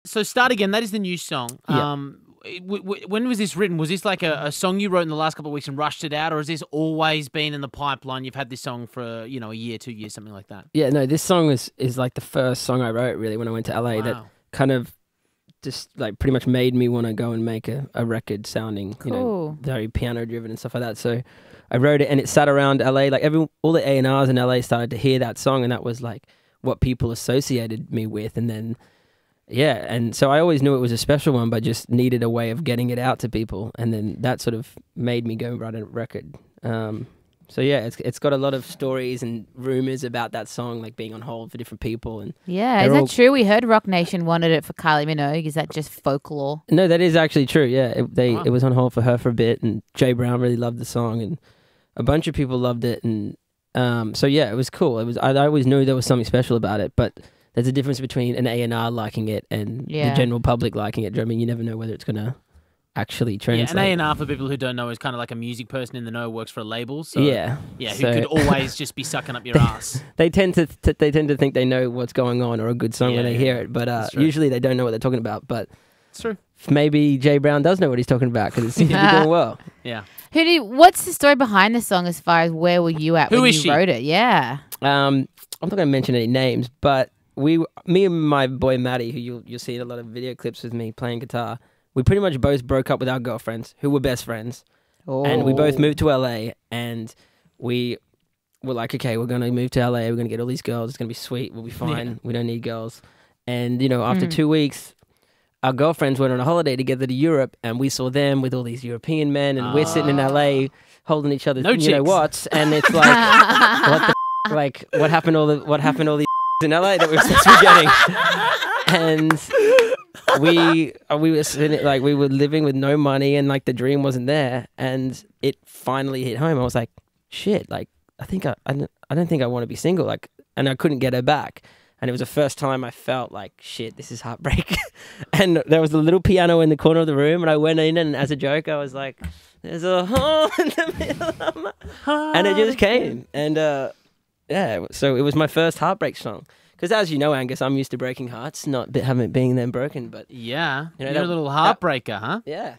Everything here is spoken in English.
So Start Again, that is the new song. Yeah. When was this written? Was this like a song you wrote in the last couple of weeks and rushed it out, or has this always been in the pipeline? You've had this song for, a year, 2 years, something like that? Yeah, no, this song is like the first song I wrote, really, when I went to LA. Wow. That kind of just like pretty much made me want to go and make a record sounding, Cool. very piano driven and stuff like that. So I wrote it and it sat around LA. Like all the A&Rs in LA started to hear that song, and that was like what people associated me with. And then, yeah, and so I always knew it was a special one, but just needed a way of getting it out to people. And then that sort of made me go and write a record. So yeah, it's got a lot of stories and rumors about that song, like being on hold for different people. And Yeah, is that true? We heard Rock Nation wanted it for Kylie Minogue. Is that just folklore? No, that is actually true. Yeah, it was on hold for her for a bit, and Jay Brown really loved the song, and a bunch of people loved it, and so yeah, it was cool. I always knew there was something special about it, but there's a difference between an A&R liking it and the general public liking it. I mean, you never know whether it's gonna actually translate. Yeah, an A&R, for people who don't know, is kind of like a music person in the know, works for a label. So, who so, could always just be sucking up your ass. They tend to think they know what's going on or a good song when they hear it, but usually they don't know what they're talking about. But it's true. Maybe Jay Brown does know what he's talking about because it seems to be doing well. Yeah. What's the story behind the song as far as where were you at when you wrote it? Yeah. I'm not going to mention any names, but me and my boy Maddie, who you'll see in a lot of video clips with me playing guitar, we pretty much both broke up with our girlfriends who were best friends. Oh. And we both moved to LA, and we were like, okay, we're going to move to LA. We're going to get all these girls. It's going to be sweet. We'll be fine. Yeah. We don't need girls. And, after 2 weeks, our girlfriends went on a holiday together to Europe, and we saw them with all these European men, and we're sitting in LA holding each other's, what's, and it's like, what the like, what happened all these in LA that we were supposed to be getting? And we were sitting, like, we were living with no money, and like the dream wasn't there, and it finally hit home. I was like, shit, like I don't think I want to be single, like, and I couldn't get her back. And it was the first time I felt like, shit, this is heartbreak. And there was a little piano in the corner of the room, and I went in, and as a joke, I was like, there's a hole in the middle of my heart. And it just came. And so it was my first heartbreak song. Because as you know, Angus, I'm used to breaking hearts, not having it being then broken. But yeah, you're a little heartbreaker, huh? Yeah.